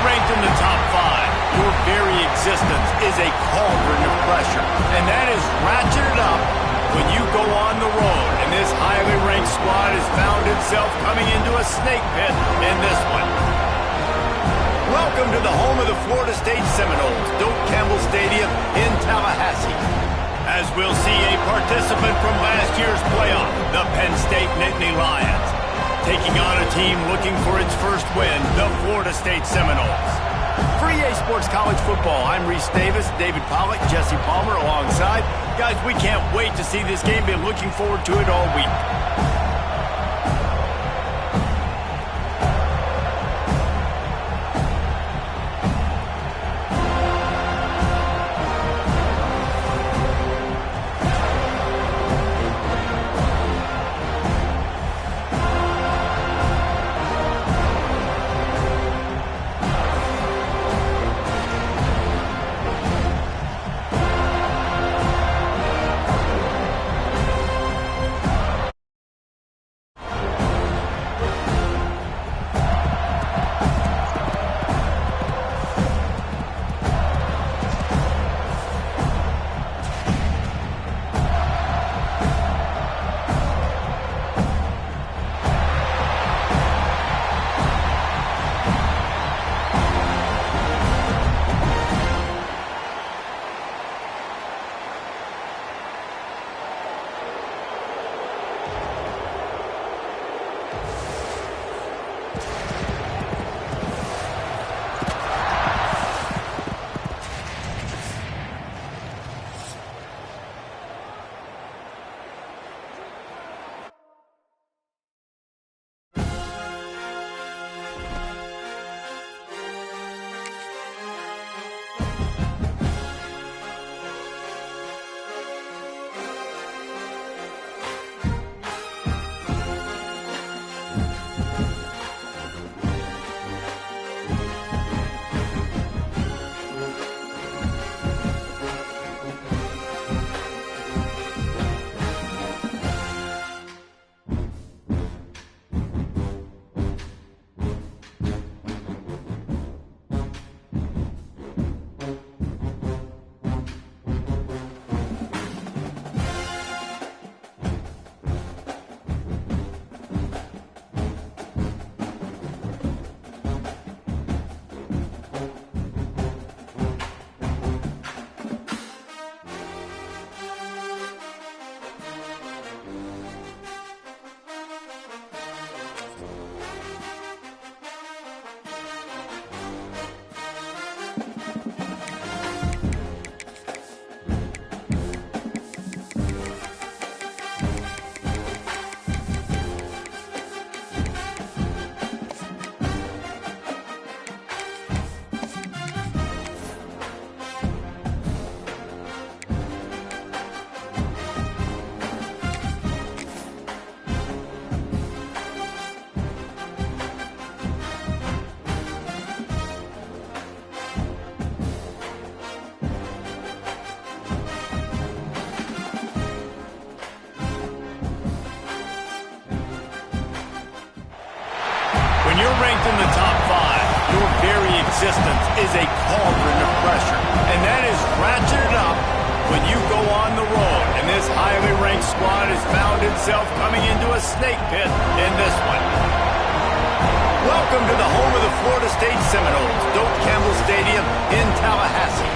ranked in the top 5, your very existence is a cauldron of pressure, and that is ratcheted up when you go on the road, and this highly ranked squad has found itself coming into a snake pit in this one. Welcome to the home of the Florida State Seminoles, Doak Campbell Stadium in Tallahassee. As we'll see a participant from last year's playoff, the Penn State Nittany Lions, taking on a team looking for its first win, the Florida State Seminoles. For EA Sports College Football, I'm Reese Davis, David Pollack, Jesse Palmer alongside. Guys, we can't wait to see this game. Been looking forward to it all week. When you're ranked in the top 5, your very existence is a cauldron of pressure, and that is ratcheted up when you go on the road, and this highly ranked squad has found itself coming into a snake pit in this one. Welcome to the home of the Florida State Seminoles, Doak Campbell Stadium in Tallahassee.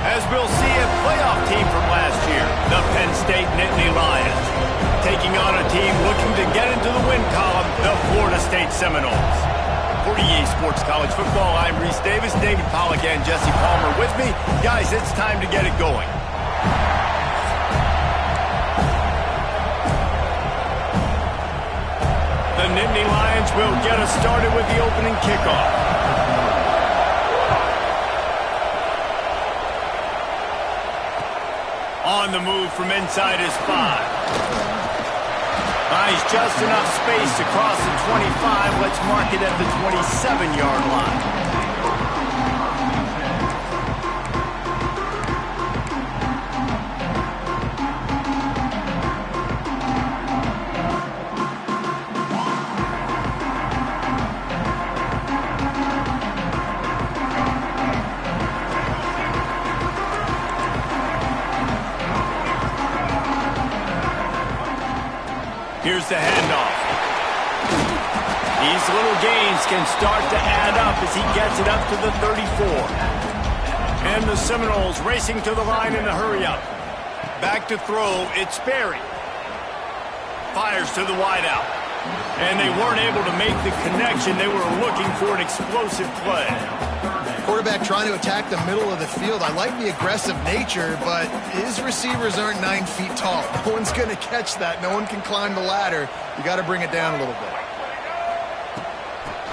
As we'll see a playoff team from last year, the Penn State Nittany Lions, taking on a team looking to get into the win column, the Florida State Seminoles. For EA Sports College Football, I'm Reese Davis, David Pollack and Jesse Palmer with me. Guys, it's time to get it going. The Nittany Lions will get us started with the opening kickoff. On the move from inside his 5. Buys just enough space across the 25. Let's mark it at the 27-yard line. Here's the handoff. These little gains can start to add up as he gets it up to the 34. And the Seminoles racing to the line in a hurry-up. Back to throw, it's Sperry. Fires to the wideout. And they weren't able to make the connection. They were looking for an explosive play. Quarterback trying to attack the middle of the field. I like the aggressive nature, but his receivers aren't 9 feet tall. No one's going to catch that. No one can climb the ladder. You got to bring it down a little bit.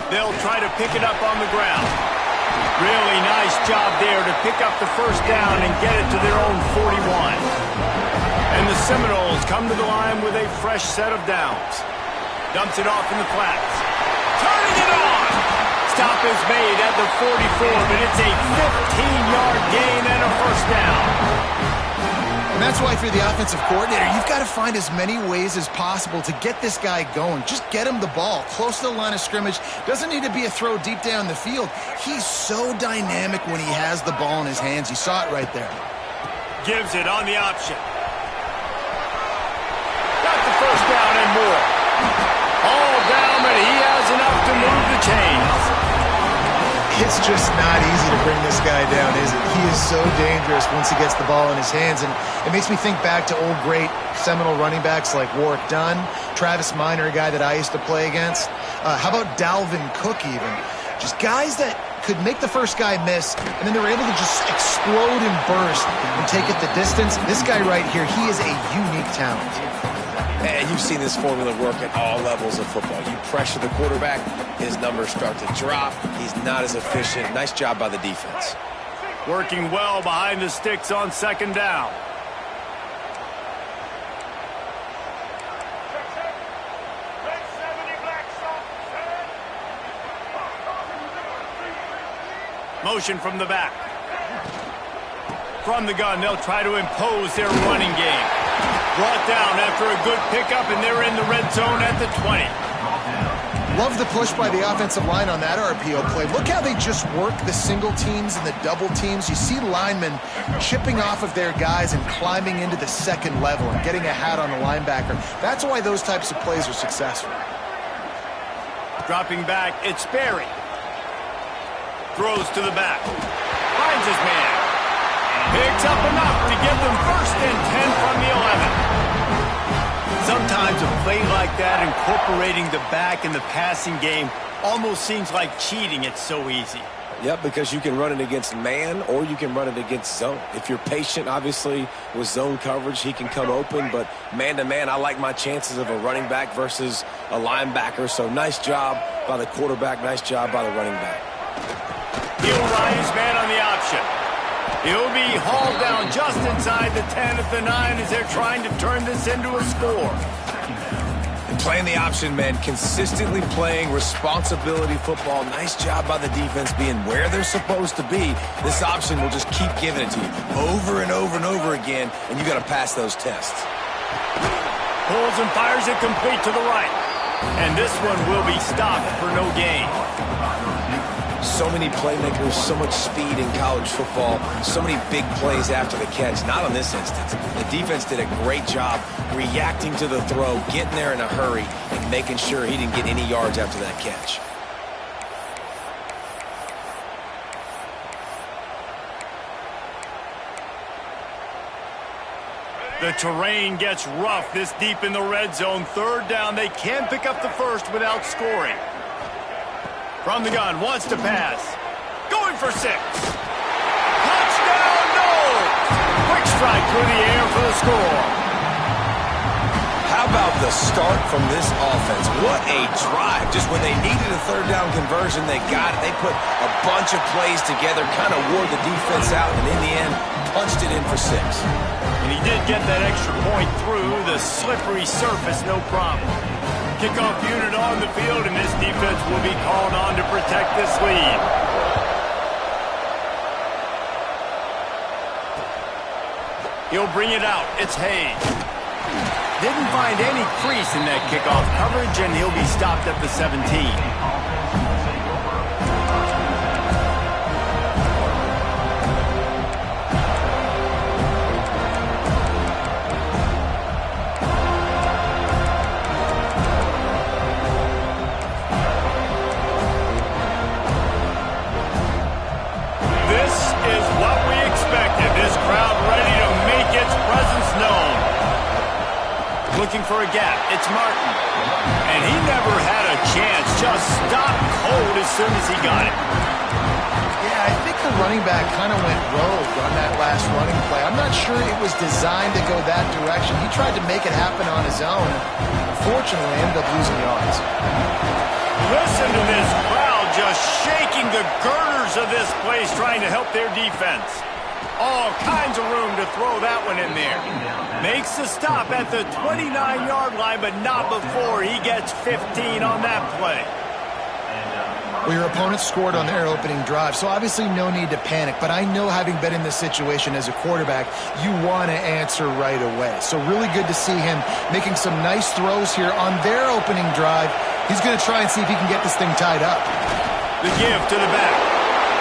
They'll try to pick it up on the ground. Really nice job there to pick up the first down and get it to their own 41. And the Seminoles come to the line with a fresh set of downs. Dumps it off in the flats. Turning it on! Stop is made at the 44, but it's a 15-yard gain and a first down. And that's why if you're the offensive coordinator, you've got to find as many ways as possible to get this guy going. Just get him the ball close to the line of scrimmage. Doesn't need to be a throw deep down the field. He's so dynamic when he has the ball in his hands. You saw it right there. Gives it on the option. Got the first down and more. All down, but he has enough to move the chains. It's just not easy to bring this guy down, is it? He is so dangerous once he gets the ball in his hands, and it makes me think back to old great Seminole running backs like Warwick Dunn, Travis Minor, a guy that I used to play against. How about Dalvin Cook even? Just guys that could make the first guy miss, and then they were able to just explode and burst and take it the distance. This guy right here, he is a unique talent. And you've seen this formula work at all levels of football. You pressure the quarterback, his numbers start to drop. He's not as efficient. Nice job by the defense. Working well behind the sticks on second down. Motion from the back. From the gun, they'll try to impose their running game. Brought down after a good pickup, and they're in the red zone at the 20. Love the push by the offensive line on that RPO play. Look how they just work the single teams and the double teams. You see linemen chipping off of their guys and climbing into the second level and getting a hat on the linebacker. That's why those types of plays are successful. Dropping back, it's Sperry. Throws to the back. Finds his man. Picks up enough to give them first and 10 from the 11. Sometimes a play like that, incorporating the back in the passing game, almost seems like cheating. It's so easy. Yep, because you can run it against man or you can run it against zone. If you're patient, obviously, with zone coverage, he can come open. But man-to-man, I like my chances of a running back versus a linebacker. So nice job by the quarterback, nice job by the running back. He'll ride his man on the option. He'll be hauled down just inside the 10 at the 9 as they're trying to turn this into a score. And playing the option, man, consistently playing responsibility football. Nice job by the defense being where they're supposed to be. This option will just keep giving it to you over and over and over again, and you got to pass those tests. Pulls and fires it complete to the right. And this one will be stopped for no gain. So many playmakers, so much speed in college football, so many big plays after the catch. Not on this instance. The defense did a great job reacting to the throw, getting there in a hurry, and making sure he didn't get any yards after that catch. The terrain gets rough this deep in the red zone. Third down, they can pick up the first without scoring. From the gun, wants to pass. Going for 6. Touchdown, Noles! Quick strike through the air for the score. How about the start from this offense? What a drive. Just when they needed a third down conversion, they got it. They put a bunch of plays together, kind of wore the defense out, and in the end, punched it in for 6. And he did get that extra point through the slippery surface, no problem. Kickoff unit on the field, and this defense will be called on to protect this lead. He'll bring it out. It's Hayes. Didn't find any crease in that kickoff coverage, and he'll be stopped at the 17. looking for a gap. It's Martin. And he never had a chance. Just stopped cold as soon as he got it. Yeah, I think the running back kind of went rogue on that last running play. I'm not sure it was designed to go that direction. He tried to make it happen on his own. Unfortunately, ended up losing yards. Listen to this crowd just shaking the girders of this place trying to help their defense. All kinds of room to throw that one in there. Makes the stop at the 29-yard line, but not before he gets 15 on that play. Well, your opponent scored on their opening drive, so obviously no need to panic. But I know, having been in this situation as a quarterback, you want to answer right away. So really good to see him making some nice throws here on their opening drive. He's going to try and see if he can get this thing tied up. The give to the back.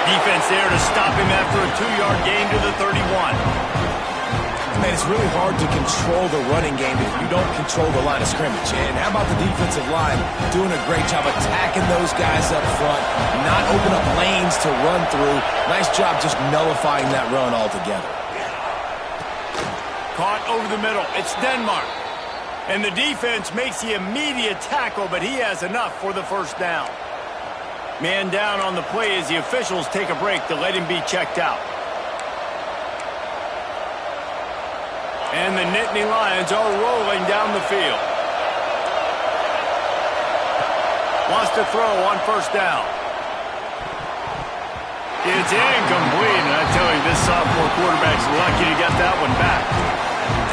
Defense there to stop him after a 2-yard gain to the 31. Man, it's really hard to control the running game if you don't control the line of scrimmage. And how about the defensive line doing a great job attacking those guys up front, not open up lanes to run through. Nice job just nullifying that run altogether. Caught over the middle. It's Denmark. And the defense makes the immediate tackle, but he has enough for the first down. Man down on the play as the officials take a break to let him be checked out. And the Nittany Lions are rolling down the field. Wants to throw on first down. It's incomplete, and I tell you, this sophomore quarterback's lucky to get that one back.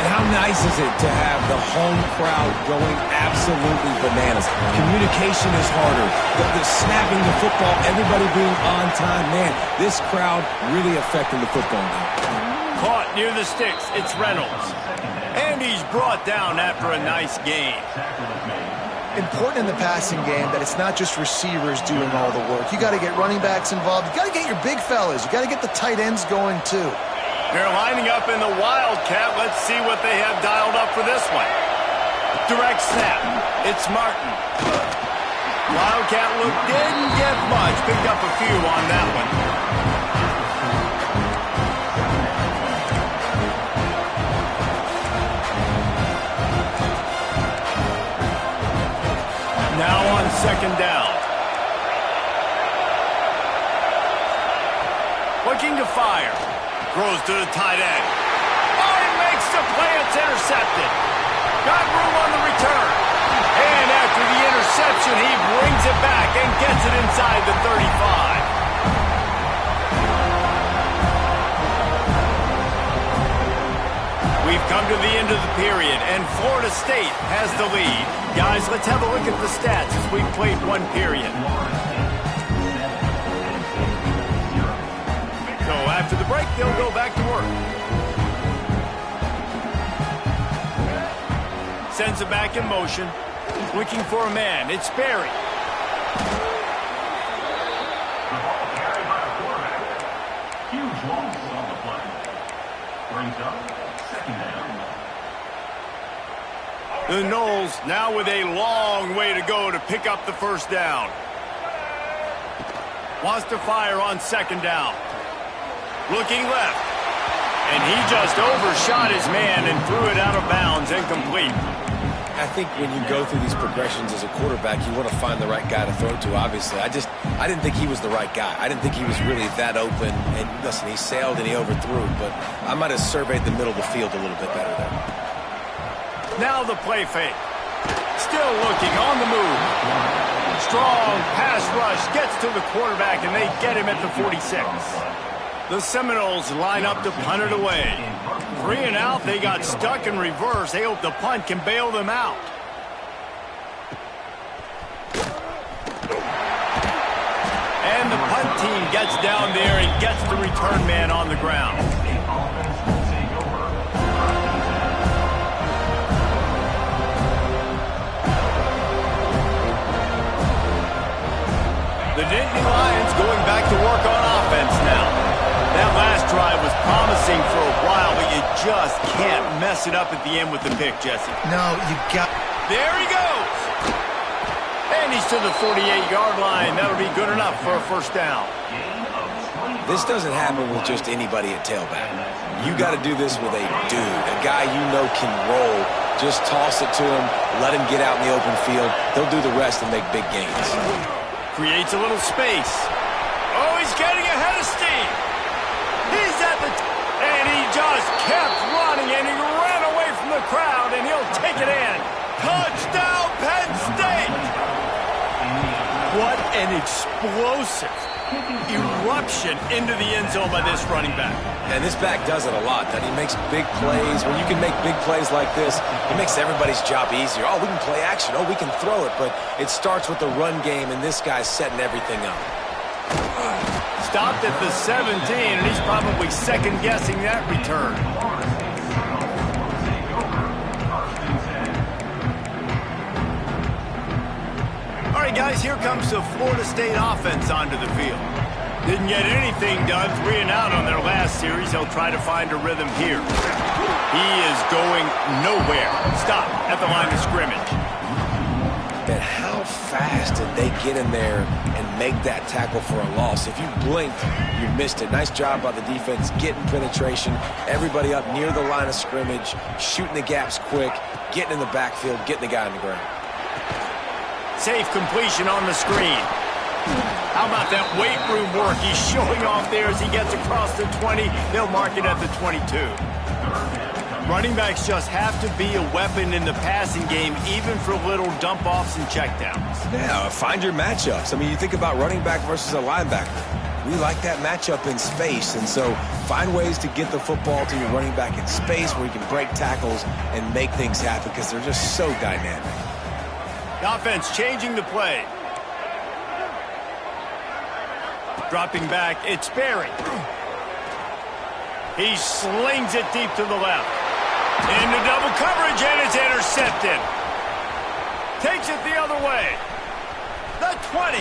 And how nice is it to have the home crowd going absolutely bananas? Communication is harder. The snapping the football, everybody being on time. Man, this crowd really affecting the football game. Caught near the sticks. It's Reynolds. And he's brought down after a nice gain. Important in the passing game that it's not just receivers doing all the work. You got to get running backs involved. You got to get your big fellas. You got to get the tight ends going too. They're lining up in the Wildcat. Let's see what they have dialed up for this one. Direct snap. It's Martin. Wildcat look didn't get much. Picked up a few on that one. Now on second down. Looking to fire. Throws to the tight end. Oh, he makes the play. It's intercepted. Got room on the return. And after the interception, he brings it back and gets it inside the 35. We've come to the end of the period, and Florida State has the lead. Guys, let's have a look at the stats as we've played one period. So after the break, they'll go back to work. Sends it back in motion. Looking for a man. It's Berry. Huge loss on the play. Brings up second down. The Noles now with a long way to go to pick up the first down. Wants to fire on second down. Looking left. And he just overshot his man and threw it out of bounds, incomplete. I think when you go through these progressions as a quarterback, you want to find the right guy to throw to, obviously. I didn't think he was the right guy. I didn't think he was really that open. And listen, he sailed and he overthrew, but I might have surveyed the middle of the field a little bit better there. Now the play fake. Still looking on the move. Strong pass rush gets to the quarterback, and they get him at the 46. The Seminoles line up to punt it away. 3 and out, they got stuck in reverse. They hope the punt can bail them out. And the punt team gets down there and gets the return man on the ground. The Nittany Lions going back to work on offense now. That last drive was promising for a while, but you just can't mess it up at the end with the pick, Jesse. No, you got... There he goes! And he's to the 48-yard line. That'll be good enough for a first down. This doesn't happen with just anybody at tailback. You got to do this with a dude, a guy you know can roll. Just toss it to him, let him get out in the open field. He'll do the rest and make big gains. Creates a little space. Oh, he's getting ahead of steam. He's at the and he just kept running, and he ran away from the crowd, and he'll take it in. Touchdown, Penn State! What an explosive eruption into the end zone by this running back. And this back does it a lot. That he makes big plays. When you can make big plays like this, it makes everybody's job easier. Oh, we can play action. Oh, we can throw it. But it starts with the run game, and this guy's setting everything up. Stopped at the 17, and he's probably second-guessing that return. All right, guys, here comes the Florida State offense onto the field. Didn't get anything done 3 and out on their last series. They'll try to find a rhythm here. He is going nowhere. Stop at the line of scrimmage. And how fast did they get in there and make that tackle for a loss? If you blinked, you missed it. Nice job by the defense getting penetration. Everybody up near the line of scrimmage, shooting the gaps quick, getting in the backfield, getting the guy on the ground. Safe completion on the screen. How about that weight room work he's showing off there as he gets across the 20? They'll mark it at the 22. Running backs just have to be a weapon in the passing game, even for little dump-offs and checkdowns. Yeah, find your matchups. I mean, you think about running back versus a linebacker. We like that matchup in space, and so find ways to get the football to your running back in space where you can break tackles and make things happen because they're just so dynamic. The offense changing the play. Dropping back, it's Berry. He slings it deep to the left. Into double coverage, and it's intercepted. Takes it the other way. The 20.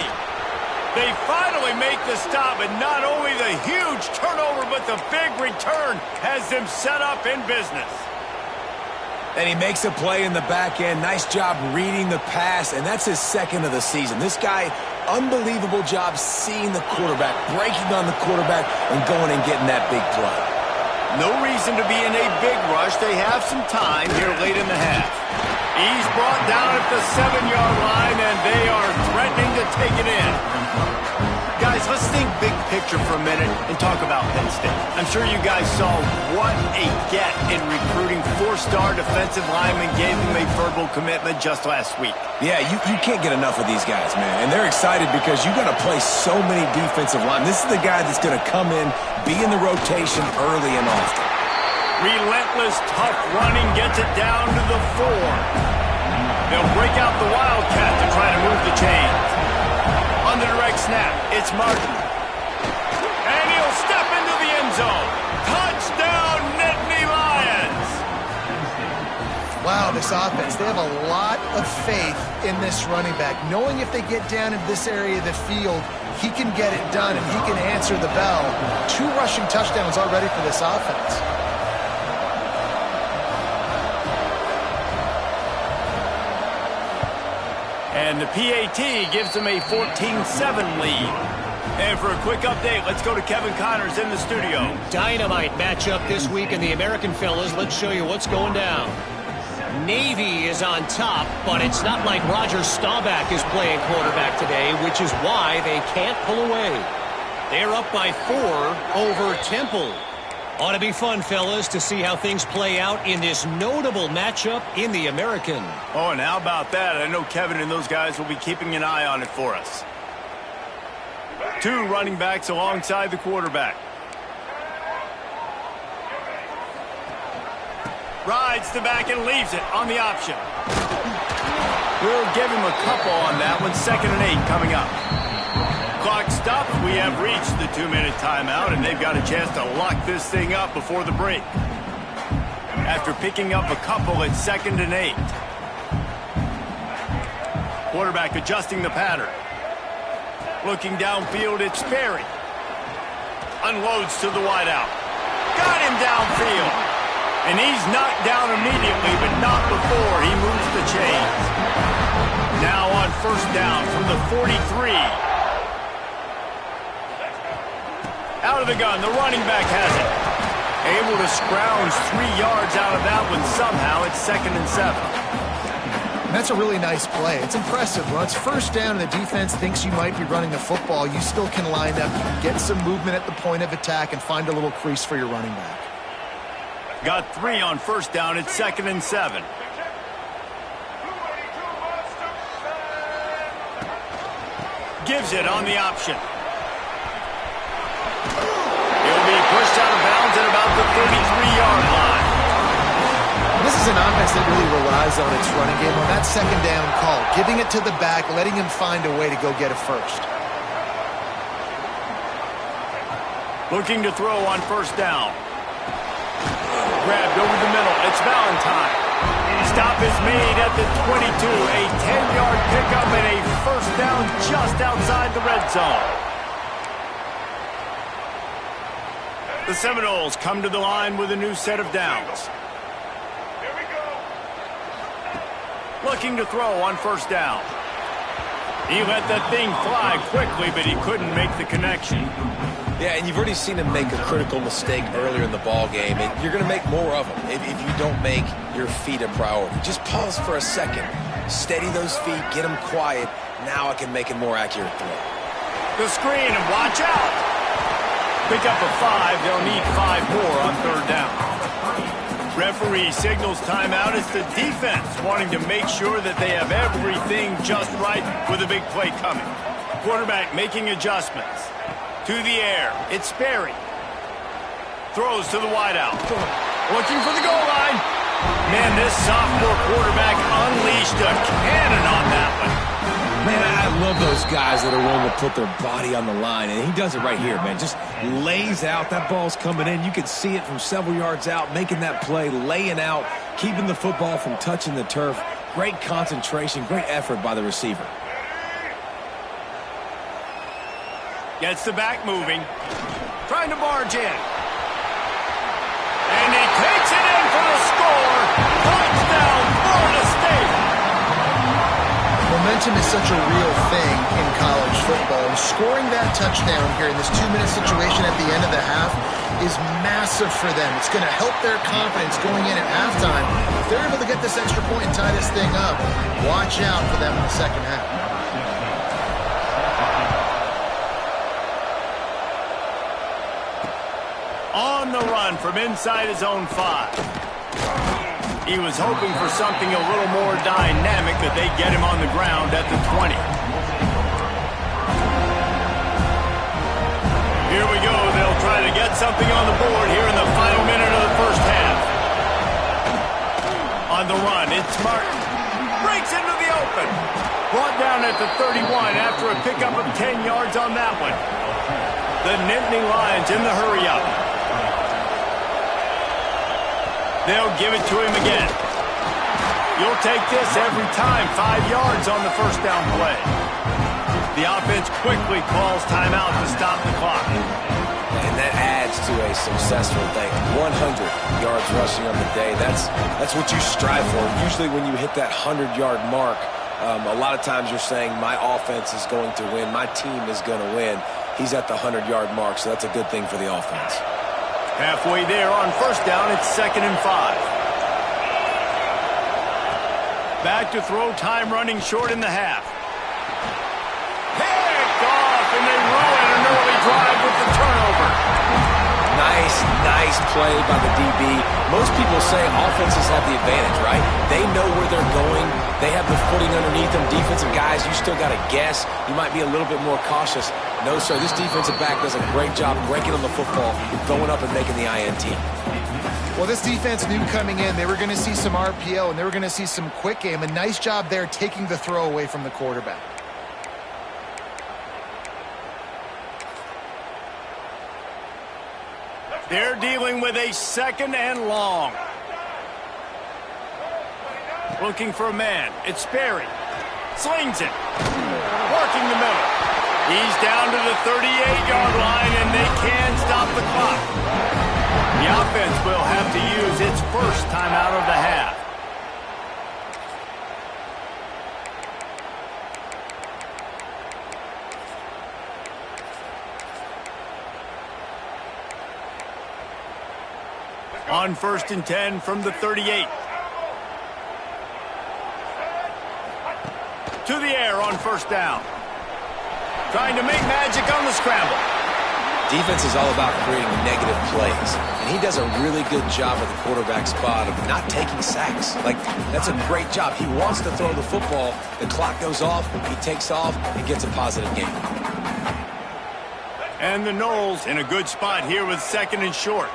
They finally make the stop, and not only the huge turnover, but the big return has them set up in business. And he makes a play in the back end. Nice job reading the pass, and that's his second of the season. This guy, unbelievable job seeing the quarterback, breaking on the quarterback, and going and getting that big play. No reason to be in a big rush. They have some time here late in the half. He's brought down at the 7-yard line, and they are threatening to take it in. Guys, let's think big picture for a minute and talk about Penn State. I'm sure you guys saw what a get in recruiting. 4-star defensive linemen gave them a verbal commitment just last week. Yeah, you can't get enough of these guys, man. And they're excited because you got to play so many defensive linemen. This is the guy that's going to come in, be in the rotation early and often. Relentless, tough running gets it down to the 4. They'll break out the Wildcat to try to move the chains. On the direct snap, it's Martin. And he'll step into the end zone. Touchdown, Nittany Lions! Wow, this offense, they have a lot of faith in this running back. Knowing if they get down in this area of the field, he can get it done and he can answer the bell. 2 rushing touchdowns already for this offense. And the PAT gives them a 14-7 lead. And for a quick update, let's go to Kevin Connors in the studio. Dynamite matchup this week in the American, fellas. Let's show you what's going down. Navy is on top, but it's not like Roger Staubach is playing quarterback today, which is why they can't pull away. They're up by 4 over Temple. Ought to be fun, fellas, to see how things play out in this notable matchup in the American. Oh, and how about that? I know Kevin and those guys will be keeping an eye on it for us. 2 running backs alongside the quarterback. Rides the back and leaves it on the option. We'll give him a couple on that one. 2nd and 8 coming up. Clock stops. We have reached the 2-minute timeout, and they've got a chance to lock this thing up before the break. After picking up a couple, it's 2nd and 8. Quarterback adjusting the pattern. Looking downfield, it's Berry. Unloads to the wideout. Got him downfield. And he's knocked down immediately, but not before he moves the chains. Now on 1st down from the 43. Out of the gun, the running back has it. Able to scrounge 3 yards out of that one somehow. It's 2nd and 7. And that's a really nice play. It's impressive. When it's first down and the defense thinks you might be running the football, you still can line up, you can get some movement at the point of attack and find a little crease for your running back. Got 3 on first down. It's 2nd and 7. Gives it on the option. He'll be pushed out of bounds at about the 33-yard line. This is an offense that really relies on its running game on that second down call, giving it to the back, letting him find a way to go get a first. Looking to throw on first down. Grabbed over the middle. It's Valentine. Stop is made at the 22. A 10-yard pickup and a first down just outside the red zone. The Seminoles come to the line with a new set of downs. Looking to throw on first down. He let that thing fly quickly, but he couldn't make the connection. Yeah, and you've already seen him make a critical mistake earlier in the ball game, and you're going to make more of them if you don't make your feet a priority. Just pause for a second. Steady those feet, get them quiet. Now I can make a more accurate throw. The screen, and watch out. Pick up a 5. They'll need 5 more on third down. Referee signals timeout. It's the defense wanting to make sure that they have everything just right with a big play coming. Quarterback making adjustments. To the air. It's Sperry. Throws to the wideout. Looking for the goal line. Man, this sophomore quarterback unleashed a cannon on that one. Man, I love those guys that are willing to put their body on the line, and he does it right here, man. Just lays out. That ball's coming in. You can see it from several yards out, making that play, laying out, keeping the football from touching the turf. Great concentration, great effort by the receiver. Gets the back moving. Trying to barge in. And he takes it in for the score. Touchdown, Florida State. Momentum is such a real thing in college football, and scoring that touchdown here in this 2-minute situation at the end of the half is massive for them. It's going to help their confidence going in at halftime. If they're able to get this extra point and tie this thing up, watch out for them in the second half. On the run from inside his own 5. He was hoping for something a little more dynamic, that they get him on the ground at the 20. Here we go. They'll try to get something on the board here in the final minute of the first half. On the run, it's Martin. Breaks into the open. Brought down at the 31 after a pickup of 10 yards on that one. The Nittany Lions in the hurry-up. They'll give it to him again. You'll take this every time. 5 yards on the first down play. The offense quickly calls timeout to stop the clock. And that adds to a successful day. 100 yards rushing on the day. That's what you strive for. Usually when you hit that 100-yard mark, a lot of times you're saying, my offense is going to win. My team is going to win. He's at the 100-yard mark, so that's a good thing for the offense. Halfway there on first down, it's 2nd and 5. Back to throw, time running short in the half. Picked off, and they ruin an early drive with the turnover. Nice play by the DB. Most people say offenses have the advantage, right? They know where they're going. They have the footing underneath them. Defensive guys, you still got to guess. You might be a little bit more cautious. No, sir, this defensive back does a great job breaking on the football, going up and making the INT. Well, this defense knew coming in they were going to see some RPO and they were going to see some quick game. A nice job there taking the throw away from the quarterback. They're dealing with a 2nd and long. Looking for a man. It's Sperry. Slings it. Working the middle. He's down to the 38-yard line, and they can stop the clock. The offense will have to use its first timeout of the half. On 1st and 10 from the 38. To the air on 1st down. Trying to make magic on the scramble. Defense is all about creating negative plays, and he does a really good job at the quarterback spot of not taking sacks. Like, that's a great job. He wants to throw the football. The clock goes off. He takes off and gets a positive gain. And the Noles in a good spot here with 2nd and short.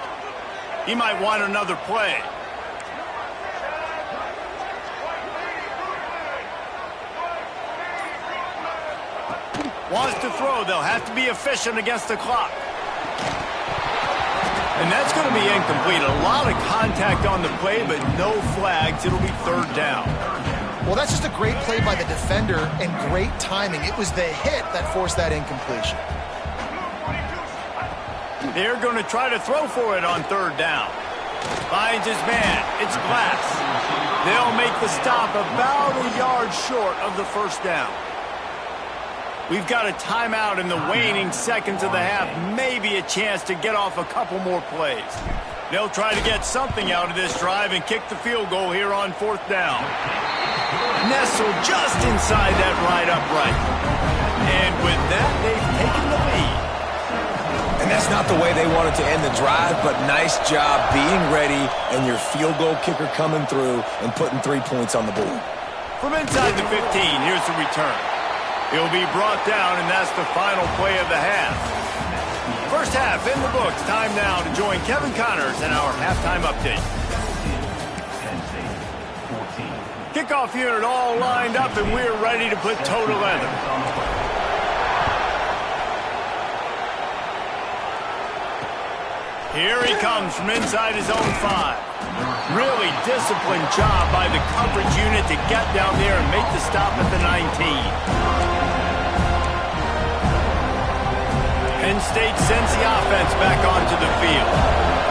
He might want another play. Wants to throw. They'll have to be efficient against the clock. And that's going to be incomplete. A lot of contact on the play, but no flags. It'll be 3rd down. Well, that's just a great play by the defender and great timing. It was the hit that forced that incompletion. They're going to try to throw for it on 3rd down. Finds his man. It's Glass. They'll make the stop about a yard short of the 1st down. We've got a timeout in the waning seconds of the half. Maybe a chance to get off a couple more plays. They'll try to get something out of this drive and kick the field goal here on 4th down. Nestled just inside that right upright. And with that, they've taken the lead. And that's not the way they wanted to end the drive, but nice job being ready and your field goal kicker coming through and putting 3 points on the board. From inside the 15, here's the return. He'll be brought down, and that's the final play of the half. 1st half in the books. Time now to join Kevin Connors in our halftime update. Kickoff unit all lined up, and we're ready to put toe to leather. Here he comes from inside his own 5. Really disciplined job by the coverage unit to get down there and make the stop at the 19. Penn State sends the offense back onto the field.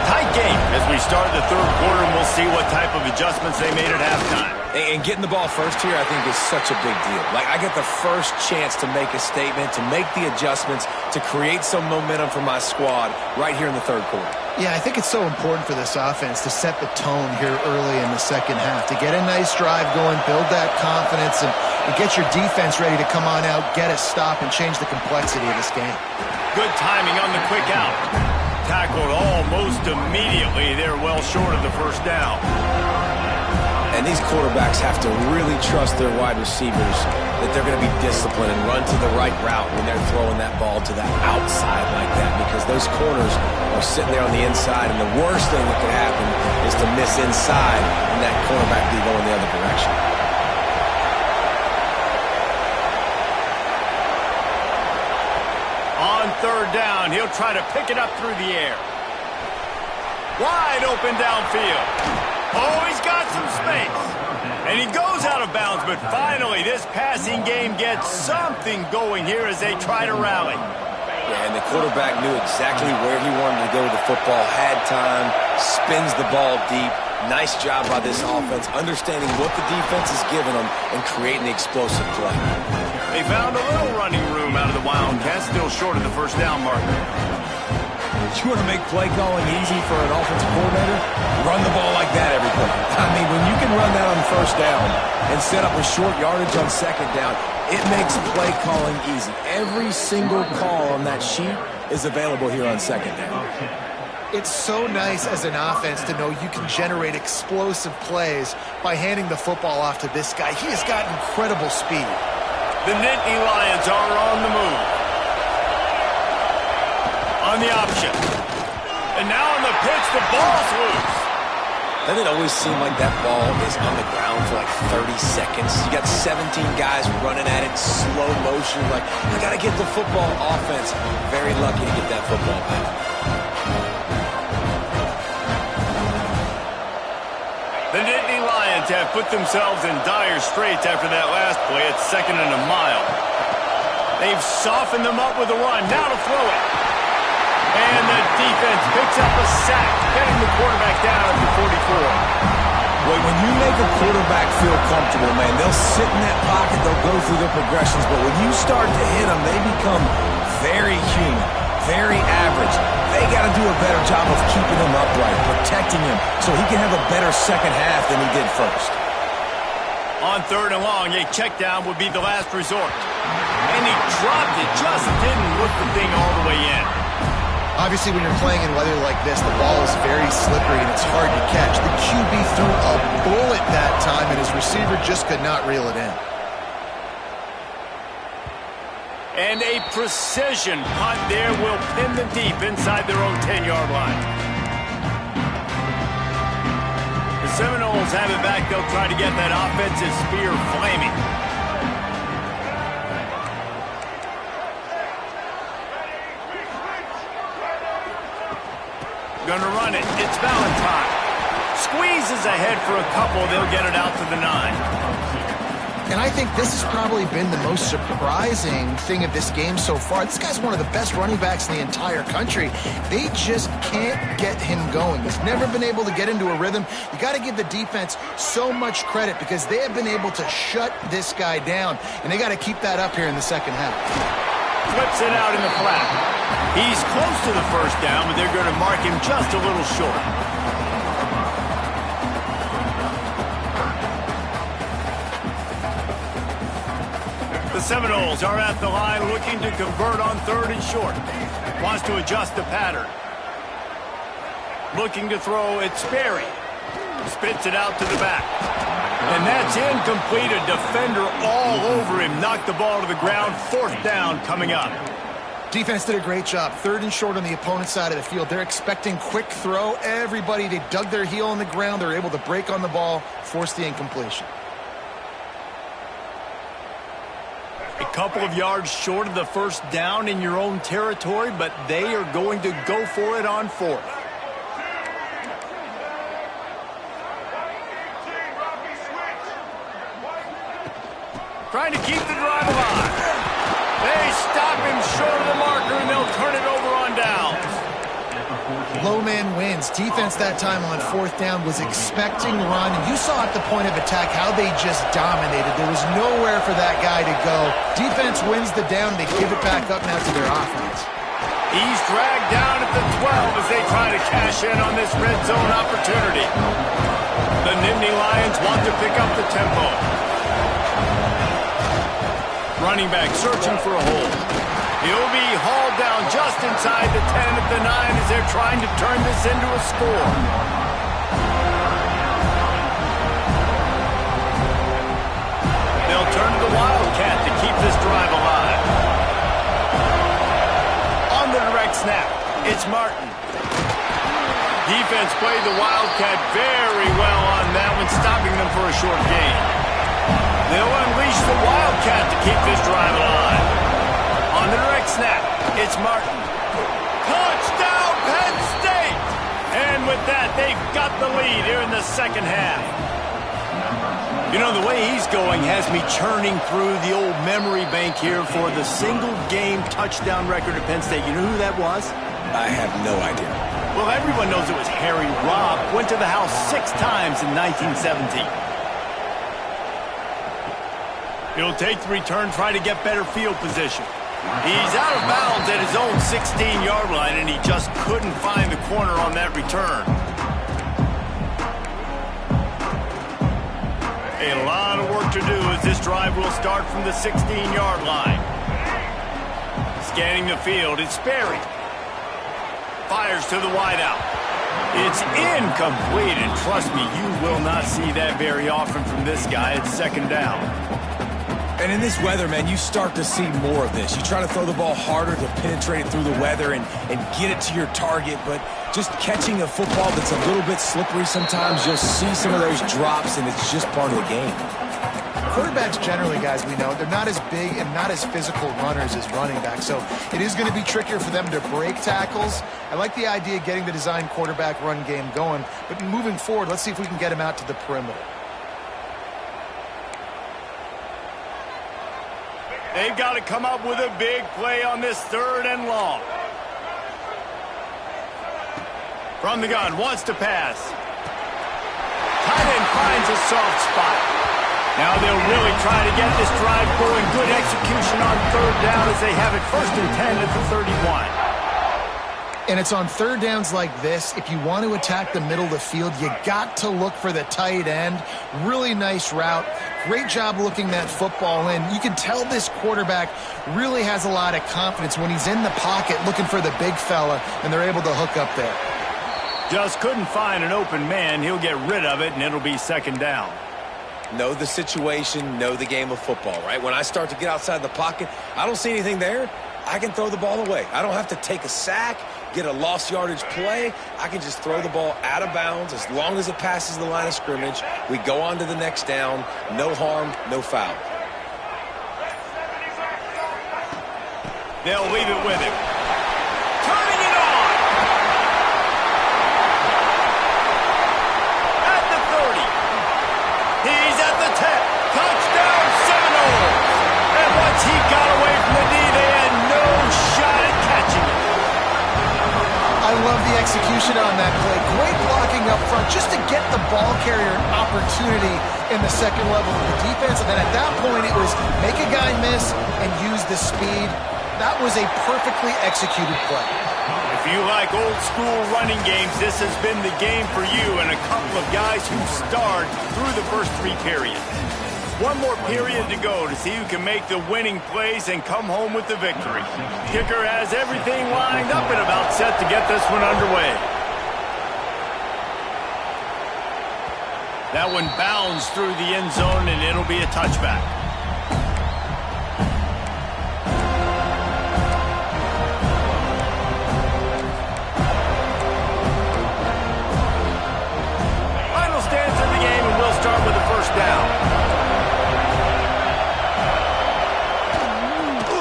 Tight game as we start the 3rd quarter, and we'll see what type of adjustments they made at halftime. And getting the ball first here, I think, is such a big deal. Like, I get the first chance to make a statement, to make the adjustments, to create some momentum for my squad right here in the 3rd quarter. Yeah, I think it's so important for this offense to set the tone here early in the 2nd half, to get a nice drive going, build that confidence, and get your defense ready to come on out, get a stop, and change the complexity of this game. Good timing on the quick out. Tackled almost immediately. They're well short of the 1st down. And these quarterbacks have to really trust their wide receivers that they're going to be disciplined and run to the right route when they're throwing that ball to that outside like that, because those corners are sitting there on the inside, and the worst thing that could happen is to miss inside and that cornerback be going the other direction. On 3rd down, he'll try to pick it up through the air. Wide open downfield. Oh, he's got some space. And he goes out of bounds, but finally this passing game gets something going here as they try to rally. Yeah, and the quarterback knew exactly where he wanted to go with the football, had time, spins the ball deep. Nice job by this offense, understanding what the defense is giving them and creating the explosive play. They found a little running room out of the Wildcats, still short of the 1st down marker. You want to make play calling easy for an offensive coordinator? Run the ball like that every play. I mean, when you can run that on 1st down and set up a short yardage on 2nd down, it makes play calling easy. Every single call on that sheet is available here on 2nd down. It's so nice as an offense to know you can generate explosive plays by handing the football off to this guy. He has got incredible speed. The Nittany Lions are on the move. On the option. And now on the pitch, the ball's loose. Doesn't it always seem like that ball is on the ground for like 30 seconds? You got 17 guys running at it, slow motion. Like, you got to get the football. Offense very lucky to get that football back. The Nittany Lions have put themselves in dire straits after that last play. It's 2nd and a mile. They've softened them up with a run. Now to throw it. And the defense picks up a sack, getting the quarterback down at the 44. Wait, when you make a quarterback feel comfortable, man, they'll sit in that pocket, they'll go through their progressions, but when you start to hit them, they become very human, very average. They got to do a better job of keeping him upright, protecting him, so he can have a better second half than he did first. On 3rd and long, a check down would be the last resort. And he dropped it, just didn't look the thing all the way in. Obviously, when you're playing in weather like this, the ball is very slippery and it's hard to catch. The QB threw a bullet that time, and his receiver just could not reel it in. And a precision punt there will pin them deep inside their own 10-yard line. The Seminoles have it back. They'll try to get that offensive spear flaming. Gonna run it. It's Valentine. Squeezes ahead for a couple. They'll get it out to the 9. And I think this has probably been the most surprising thing of this game so far. This guy's one of the best running backs in the entire country. They just can't get him going. He's never been able to get into a rhythm. You got to give the defense so much credit because they have been able to shut this guy down, and they got to keep that up here in the second half. Flips it out in the flat. He's close to the first down, but they're going to mark him just a little short. The Seminoles are at the line looking to convert on 3rd and short. Wants to adjust the pattern. Looking to throw, it's Sperry. Spits it out to the back. And that's incomplete. A defender all over him. Knocked the ball to the ground. 4th down coming up. Defense did a great job. 3rd and short on the opponent's side of the field. They're expecting quick throw. Everybody, they dug their heel on the ground. They're able to break on the ball, force the incompletion. A couple of yards short of the first down in your own territory, but they are going to go for it on 4th. Trying to keep the drive alive. They stop him short of the marker, and they'll turn it over on downs. Low man wins. Defense that time on 4th down was expecting run. And you saw at the point of attack how they just dominated. There was nowhere for that guy to go. Defense wins the down. They give it back up now to their offense. He's dragged down at the 12 as they try to cash in on this red zone opportunity. The Nittany Lions want to pick up the tempo. Running back searching for a hole. He'll be hauled down just inside the 10 at the 9 as they're trying to turn this into a score. They'll turn to the Wildcat to keep this drive alive. On the direct snap, it's Martin. Defense played the Wildcat very well on that one, stopping them for a short gain. They'll unleash the Wildcat to keep this drive alive. On the direct snap, it's Martin. Touchdown, Penn State! And with that, they've got the lead here in the second half. You know, the way he's going has me churning through the old memory bank here for the single-game touchdown record at Penn State. You know who that was? I have no idea. Well, everyone knows it was Harry Robb. Went to the house 6 times in 1917. He'll take the return, try to get better field position. He's out of bounds at his own 16-yard line, and he just couldn't find the corner on that return. A lot of work to do as this drive will start from the 16-yard line. Scanning the field, it's Sperry. Fires to the wideout. It's incomplete, and trust me, you will not see that very often from this guy at 2nd down. And in this weather, man, you start to see more of this. You try to throw the ball harder to penetrate it through the weather and get it to your target, but just catching a football that's a little bit slippery sometimes, you'll see some of those drops, and it's just part of the game. Quarterbacks generally, guys, we know, they're not as big and not as physical runners as running backs, so it is going to be trickier for them to break tackles. I like the idea of getting the design quarterback run game going, but moving forward, let's see if we can get him out to the perimeter. They've got to come up with a big play on this 3rd and long. From the gun, wants to pass. Tight end finds a soft spot. Now they'll really try to get this drive going. Good execution on 3rd down as they have it 1st and 10 at the 31. And it's on third downs like this. If you want to attack the middle of the field, you got to look for the tight end. Really nice route. Great job looking that football in. You can tell this quarterback really has a lot of confidence when he's in the pocket looking for the big fella, and they're able to hook up there. Just couldn't find an open man. He'll get rid of it, and it'll be second down. Know the situation, know the game of football, right? When I start to get outside the pocket, I don't see anything there. I can throw the ball away. I don't have to take a sack, get a lost yardage play. I can just throw the ball out of bounds as long as it passes the line of scrimmage. We go on to the next down. No harm, no foul. They'll leave it with him. Turning it on. At the 30. He's at the 10. Touchdown Seminoles. And once he got away from the knee, they had no shot at catching it. I love the execution on that play. Great blocking up front just to get the ball carrier an opportunity in the second level of the defense. And then at that point, it was make a guy miss and use the speed. That was a perfectly executed play. If you like old school running games, this has been the game for you and a couple of guys who starred through the first 3 periods. One more period to go to see who can make the winning plays and come home with the victory. Kicker has everything lined up and about set to get this one underway. That one bounds through the end zone, and it'll be a touchback. Final stance of the game, and we'll start with the first down.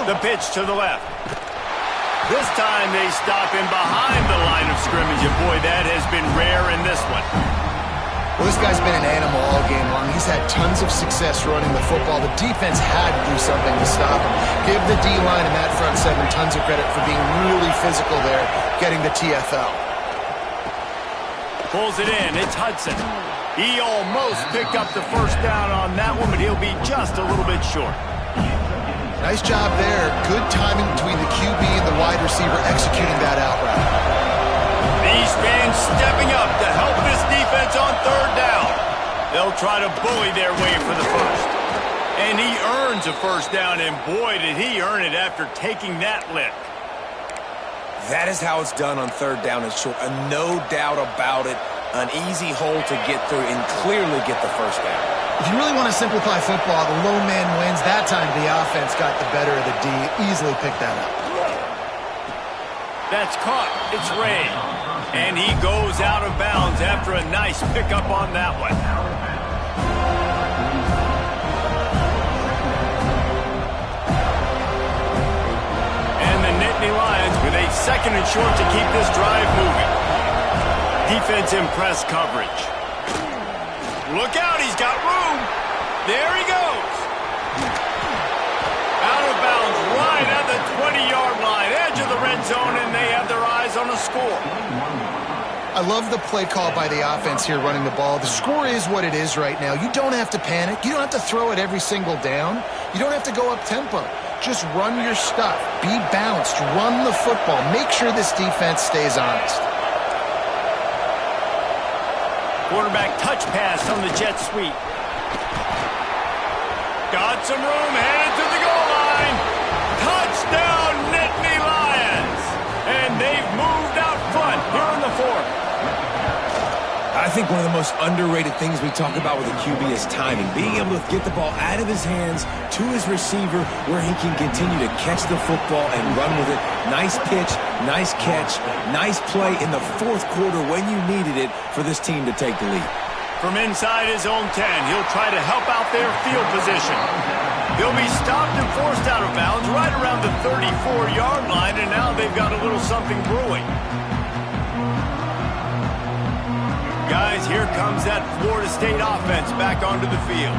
The pitch to the left. This time they stop him behind the line of scrimmage, and boy, that has been rare in this one. Well, this guy's been an animal all game long. He's had tons of success running the football. The defense had to do something to stop him. Give the D-line and that front seven tons of credit for being really physical there, getting the TFL. Pulls it in. It's Hudson. He almost picked up the first down on that one, but he'll be just a little bit short. Nice job there. Good timing between the QB and the wide receiver executing that out route. These fans stepping up to help this defense on third down. They'll try to bully their way for the first. And he earns a first down, and boy, did he earn it after taking that lick. That is how it's done on third down and short. No doubt about it. An easy hole to get through and clearly get the first down. If you really want to simplify football, the low man wins. That time the offense got the better of the D. Easily picked that up. That's caught. It's Ray. And he goes out of bounds after a nice pickup on that one. And the Nittany Lions with a second and short to keep this drive moving. Defense in press coverage. Look out, he's got room. There he goes. Out of bounds, right at the 20-yard line, edge of the red zone, and they have their eyes on a score. I love the play call by the offense here running the ball. The score is what it is right now. You don't have to panic. You don't have to throw it every single down. You don't have to go up tempo. Just run your stuff. Be balanced. Run the football. Make sure this defense stays honest. Quarterback touch pass on the jet sweep. Got some room, headed to the goal line. Touchdown, Nittany Lions. And they've moved out front here in the fourth. I think one of the most underrated things we talk about with a QB is timing. Being able to get the ball out of his hands to his receiver where he can continue to catch the football and run with it. Nice pitch, nice catch, nice play in the fourth quarter when you needed it for this team to take the lead. From inside his own 10, he'll try to help out their field position. He'll be stopped and forced out of bounds right around the 34-yard line, and now they've got a little something brewing. Guys, here comes that Florida State offense back onto the field.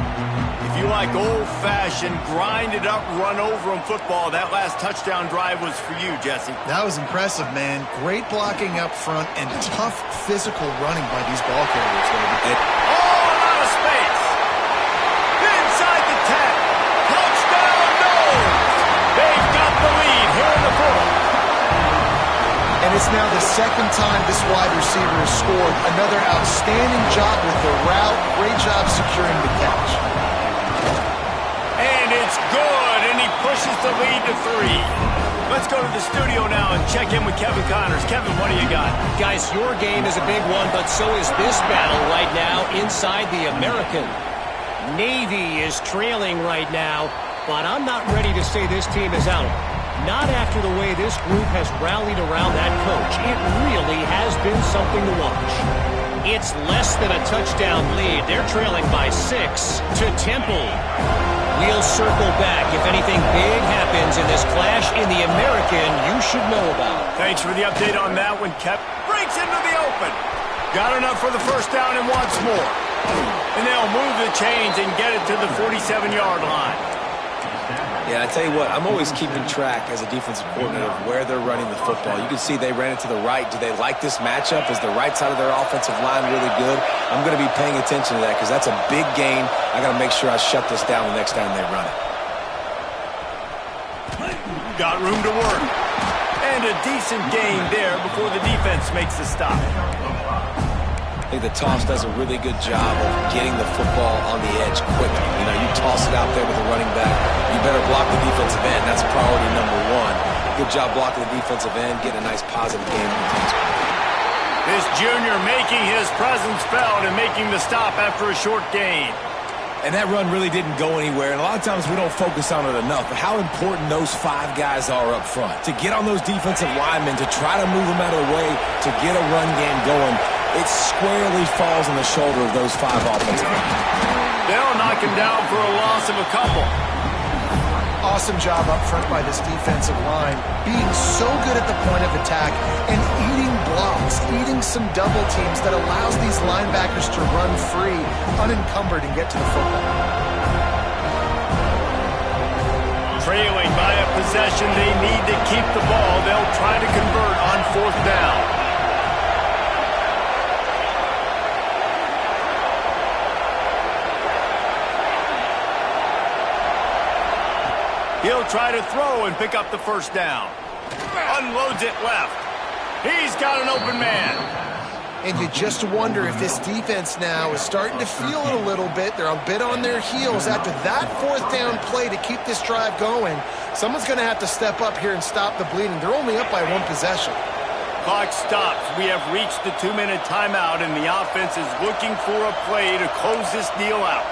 If you like old-fashioned, grind-it-up, run-over-'em football, that last touchdown drive was for you, Jesse. That was impressive, man. Great blocking up front and tough physical running by these ball carriers, baby. Out of space. Inside the 10. Touchdown, Noles. They've got the lead here in the fourth. And It's now the second time this wide receiver has scored. Another outstanding job with the route. Great job securing the catch. And it's good, and he pushes the lead to 3. Let's go to the studio now and check in with Kevin Connors. Kevin, what do you got? Guys, your game is a big one, but so is this battle right now inside the American. Navy is trailing right now, but I'm not ready to say this team is out. Not after the way this group has rallied around that coach. It really has been something to watch. It's less than a touchdown lead. They're trailing by 6 to Temple. We'll circle back if anything big happens in this clash in the American you should know about. Thanks for the update on that one, Kev. Breaks into the open. Got enough for the first down and wants more. And they'll move the chains and get it to the 47-yard line. Yeah, I tell you what, I'm always keeping track as a defensive coordinator of where they're running the football. You can see they ran it to the right. Do they like this matchup? Is the right side of their offensive line really good? I'm going to be paying attention to that because that's a big gain. I got to make sure I shut this down the next time they run it. Got room to work. And a decent gain there before the defense makes the stop. I think the toss does a really good job of getting the football on the edge quickly. You know, you toss it out there with the running back, you better block the defensive end. That's priority number 1. Good job blocking the defensive end, getting a nice positive game from the team's. This junior making his presence felt and making the stop after a short gain. And that run really didn't go anywhere, and a lot of times we don't focus on it enough, but how important those 5 guys are up front. To get on those defensive linemen, to try to move them out of the way, to get a run game going, it squarely falls on the shoulder of those 5 offensive linemen. They'll knock him down for a loss of a couple. Awesome job up front by this defensive line, being so good at the point of attack and eating blocks, eating some double teams that allows these linebackers to run free, unencumbered, and get to the football. Trailing by a possession, they need to keep the ball. They'll try to convert on 4th down. He'll try to throw and pick up the first down. Unloads it left. He's got an open man. And you just wonder if this defense now is starting to feel it a little bit. They're a bit on their heels after that 4th down play to keep this drive going. Someone's going to have to step up here and stop the bleeding. They're only up by 1 possession. Clock stops. We have reached the 2-minute timeout, and the offense is looking for a play to close this deal out.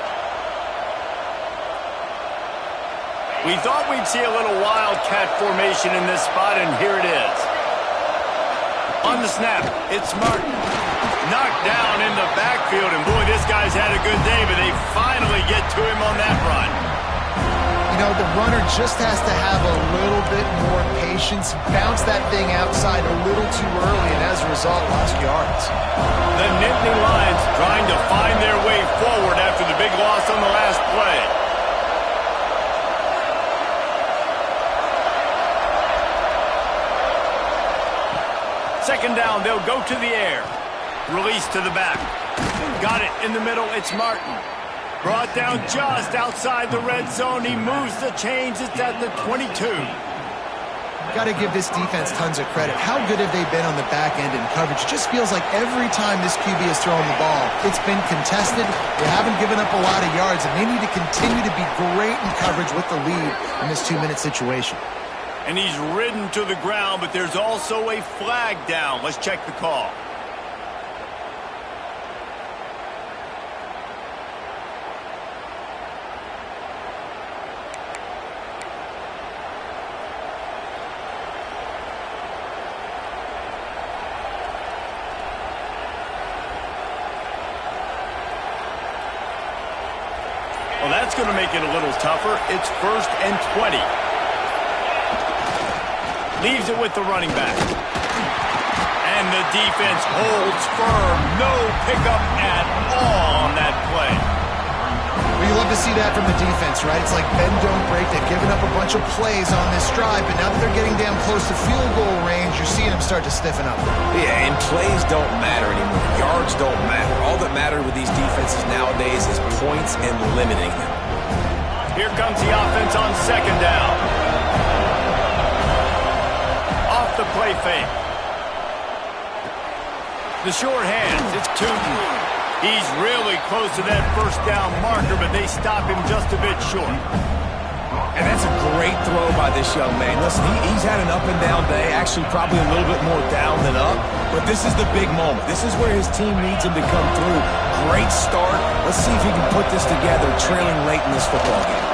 We thought we'd see a little wildcat formation in this spot, and here it is. On the snap, it's Martin. Knocked down in the backfield, and boy, this guy's had a good day, but they finally get to him on that run. You know, the runner just has to have a little bit more patience, bounce that thing outside a little too early, and as a result, lost yards. The Nittany Lions trying to find their way forward after the big loss on the last play. Second down, they'll go to the air. Release to the back. Got it in the middle, it's Martin. Brought down just outside the red zone. He moves the chains, it's at the 22. Got to give this defense tons of credit. How good have they been on the back end in coverage? Just feels like every time this QB has thrown the ball, it's been contested. They haven't given up a lot of yards, and they need to continue to be great in coverage with the lead in this 2-minute situation. And he's ridden to the ground, but there's also a flag down. Let's check the call. Well, that's going to make it a little tougher. It's 1st and 20. Leaves it with the running back. And the defense holds firm. No pickup at all on that play. Well, you love to see that from the defense, right? It's like bend, don't break. They've given up a bunch of plays on this drive, but now that they're getting down close to field goal range, you're seeing them start to stiffen up. Yeah, and plays don't matter anymore. Yards don't matter. All that matters with these defenses nowadays is points and limiting them. Here comes the offense on 2nd down. Off the play fake. The short hands, it's Tootin. He's really close to that first down marker, but they stop him just a bit short. And that's a great throw by this young man. Listen, he's had an up-and-down day, actually probably a little bit more down than up, but this is the big moment. This is where his team needs him to come through. Great start. Let's see if he can put this together, trailing late in this football game.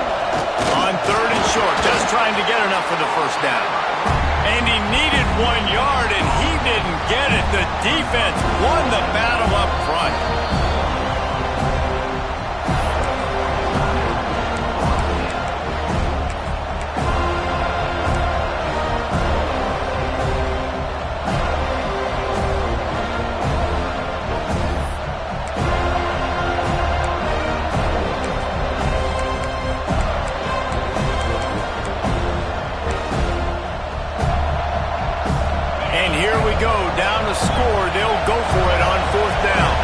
On 3rd and short, just trying to get enough for the first down. And he needed 1 yard, and he didn't get it. The defense won the battle up front. Down to score, they'll go for it on 4th down.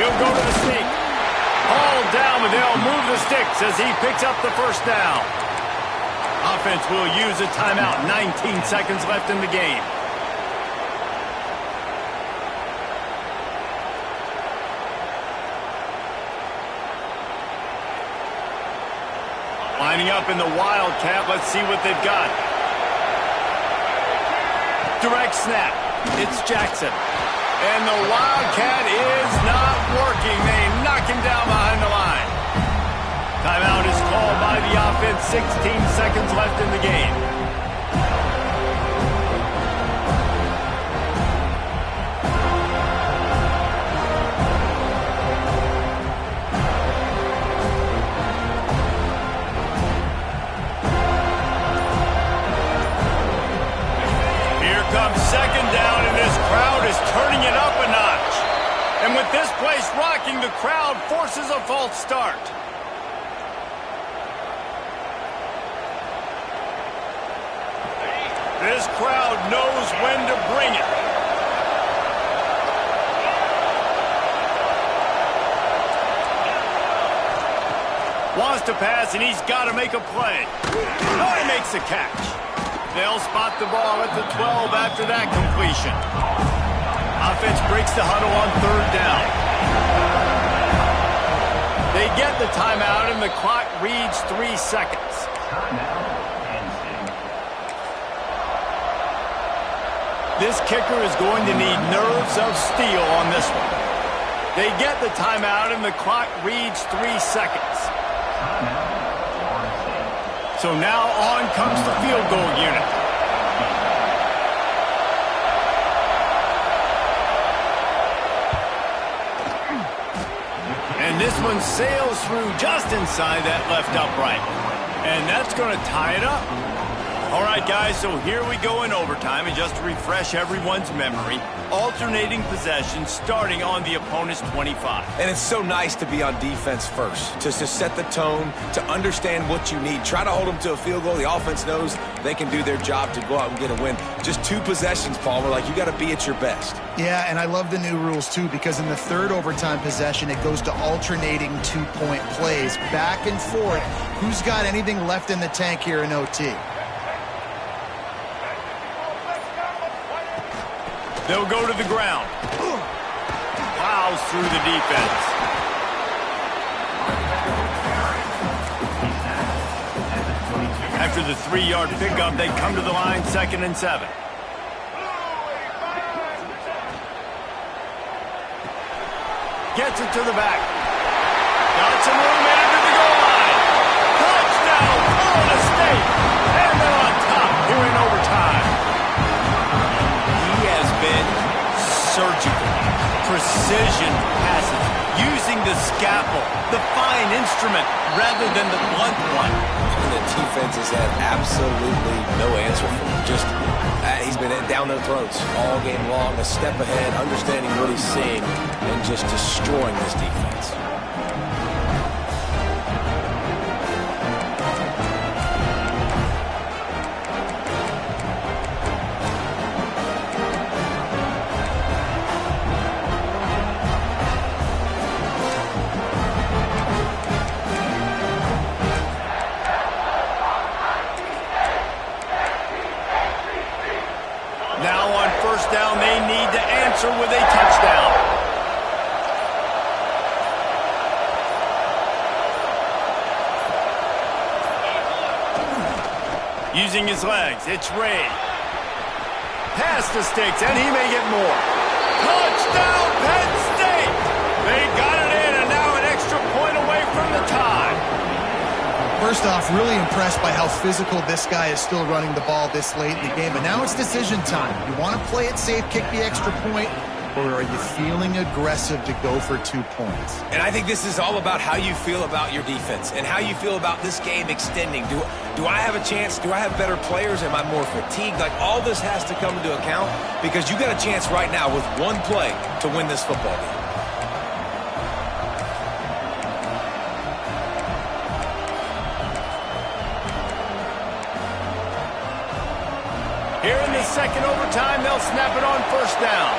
He'll go to the sneak. Hauled down, but they'll move the sticks as he picks up the first down. Offense will use a timeout. 19 seconds left in the game. Lining up in the Wildcat. Let's see what they've got. Direct snap. It's Jackson. And the Wildcat is not working. They knock him down behind the line. Timeout is called by the offense. 16 seconds left in the game. Second down, and this crowd is turning it up a notch. And with this place rocking, the crowd forces a false start. This crowd knows when to bring it. Wants to pass, and he's got to make a play. Oh, he makes a catch. They'll spot the ball at the 12 after that completion. Offense breaks the huddle on 3rd down. They get the timeout, and the clock reads 3 seconds. This kicker is going to need nerves of steel on this one. They get the timeout, and the clock reads 3 seconds. So now on comes the field goal unit. And this one sails through just inside that left upright. And that's going to tie it up. All right, guys, so here we go in overtime. And just to refresh everyone's memory, alternating possession starting on the opponent's 25. And it's so nice to be on defense first, to set the tone, to understand what you need. Try to hold them to a field goal. The offense knows they can do their job to go out and get a win. Just 2 possessions, Paul. We're like, you got to be at your best. Yeah, and I love the new rules, too, because in the 3rd overtime possession, it goes to alternating 2-point plays, back and forth. Who's got anything left in the tank here in OT? They'll go to the ground. Plows through the defense. After the 3-yard pickup, they come to the line, 2nd and 7. Gets it to the back. Got some room in it to the goal line. Touchdown, Florida State. And they're on top here in overtime. He has been surgical, precision passes, using the scalpel, the fine instrument, rather than the blunt one. And the defense has had absolutely no answer for him. Just, he's been down their throats all game long, a step ahead, understanding what he's seeing, and just destroying this defense. Using his legs, it's Ray. Past the sticks, and he may get more. Touchdown, Penn State! They got it in, and now an extra point away from the tie. First off, really impressed by how physical this guy is still running the ball this late in the game. But now it's decision time. You want to play it safe, kick the extra point, or are you feeling aggressive to go for 2 points? And I think this is all about how you feel about your defense and how you feel about this game extending. Do I have a chance? Do I have better players? Am I more fatigued? Like, all this has to come into account because you got a chance right now with one play to win this football game. Here in the second overtime, they'll snap it on first down.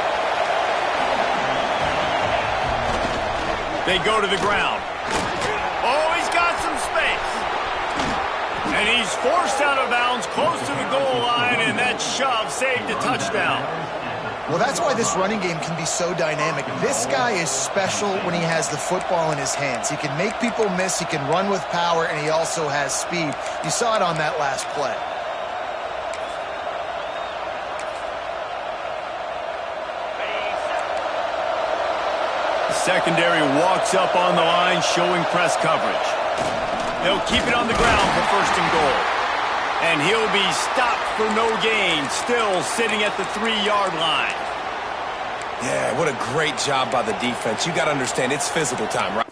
They go to the ground. Oh, he's got some space. And he's forced out of bounds close to the goal line, and that shove saved a touchdown. Well, that's why this running game can be so dynamic. This guy is special when he has the football in his hands. He can make people miss, he can run with power, and he also has speed. You saw it on that last play. Secondary walks up on the line, showing press coverage. They'll keep it on the ground for first and goal. And he'll be stopped for no gain, still sitting at the 3-yard line. Yeah, what a great job by the defense. You got to understand, it's physical time, right?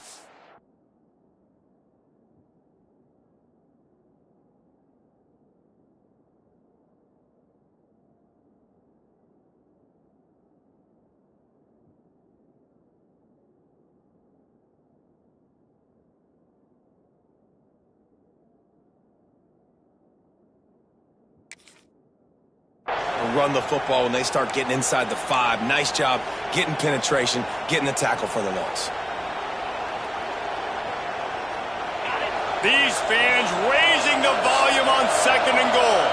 Run the football when they start getting inside the 5. Nice job getting penetration, getting the tackle for the loss. These fans raising the volume on second and goal.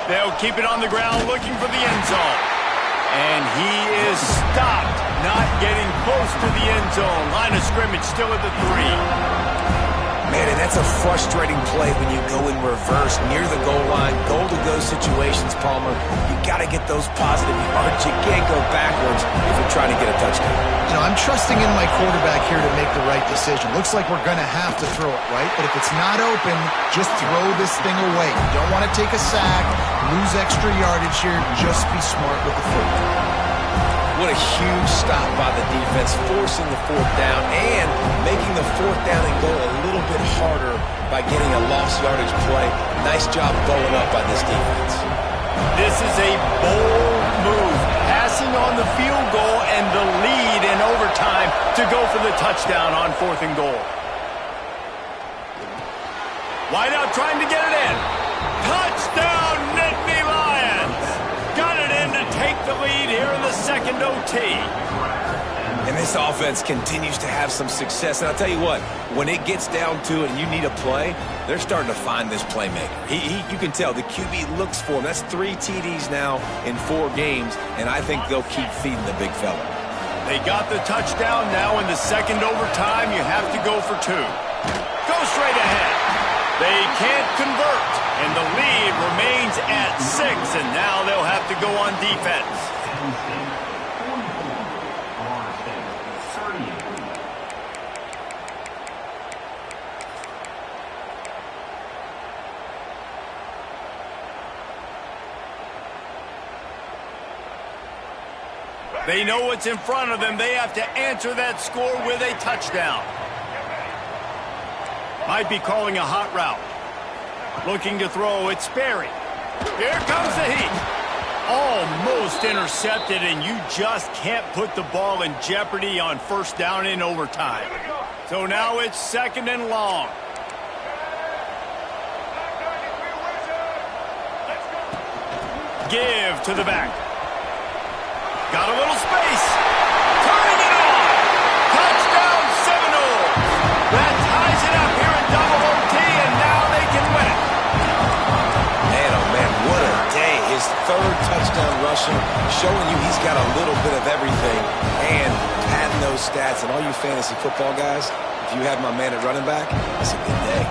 They'll keep it on the ground looking for the end zone. And he is stopped, not getting close to the end zone. Line of scrimmage still at the 3. Man, and that's a frustrating play when you go in reverse near the goal line. Goal-to-go situations, Palmer. You got to get those positive yards. You can't go backwards if you're trying to get a touchdown. You know, I'm trusting in my quarterback here to make the right decision. Looks like we're going to have to throw it, right? But if it's not open, just throw this thing away. You don't want to take a sack, lose extra yardage here. Just be smart with the football. What a huge stop by the defense, forcing the 4th down and making the 4th down and goal a little bit harder by getting a lost yardage play. Nice job bowling up by this defense. This is a bold move, passing on the field goal and the lead in overtime to go for the touchdown on 4th and goal. Wide out trying to get it in. Touchdown, Nittany Lions! Got it in to take the lead here in the second OT. And this offense continues to have some success. And I'll tell you what, when it gets down to it and you need a play, they're starting to find this playmaker. You can tell the QB looks for him. That's 3 TDs now in 4 games, and I think they'll keep feeding the big fella. They got the touchdown. Now in the second overtime, you have to go for 2. Go straight ahead. They can't convert, and the lead remains at 6, and now they'll have to go on defense. They know what's in front of them. They have to answer that score with a touchdown. Might be calling a hot route. Looking to throw, it's Sperry. Here comes the heat. Almost intercepted, and you just can't put the ball in jeopardy on first down in overtime. So now it's second and long. Give to the back. Got a little space. Turning it on. Touchdown Seminoles. That ties it up here in double OT, and now they can win it. Man, oh man, what a day. His 3rd touchdown rushing, showing you he's got a little bit of everything and padding those stats. And all you fantasy football guys, if you have my man at running back, it's a good day.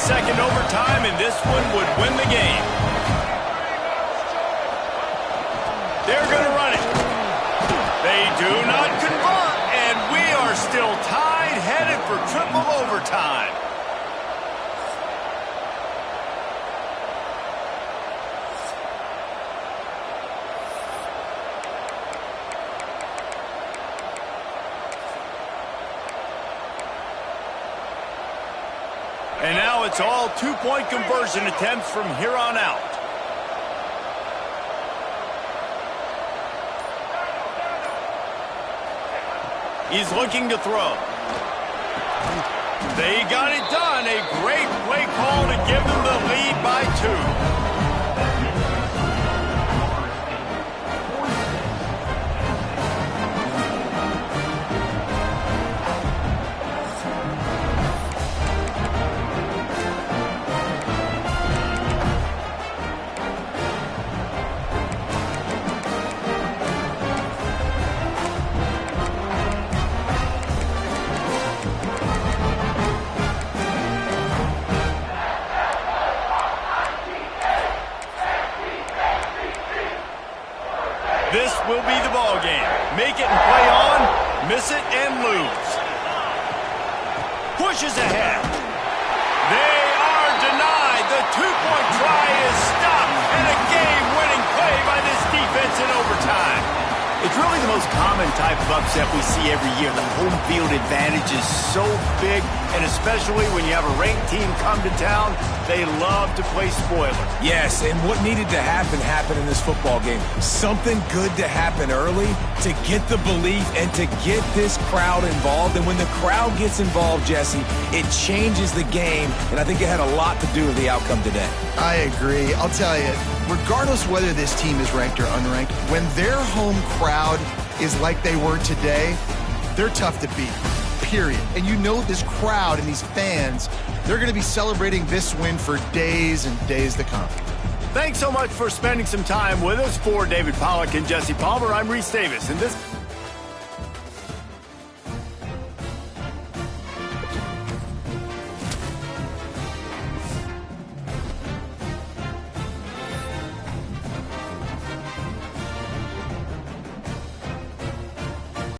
second overtime, and this one would win the game. They're going to run it. They do not convert, and we are still tied, headed for triple overtime. And now it's all two-point conversion attempts from here on out. He's looking to throw. They got it done. A great play call to give them the lead by 2. This will be the ball game. Make it and play on, miss it and lose. Pushes ahead. They are denied. The two-point try is stopped, and a game-winning play by this defense in overtime. It's really the most common type of upset we see every year. The home field advantage is so big, and especially when you have a ranked team come to town, they love to play spoiler. Yes, and what needed to happen happened in this football game. Something good to happen early to get the belief and to get this crowd involved. And when the crowd gets involved, Jesse, it changes the game, and I think it had a lot to do with the outcome today. I agree. I'll tell you, regardless whether this team is ranked or unranked, when their home crowd is like they were today, they're tough to beat, period. And you know this crowd and these fans, they're going to be celebrating this win for days and days to come. Thanks so much for spending some time with us. For David Pollack and Jesse Palmer, I'm Reese Davis, and this...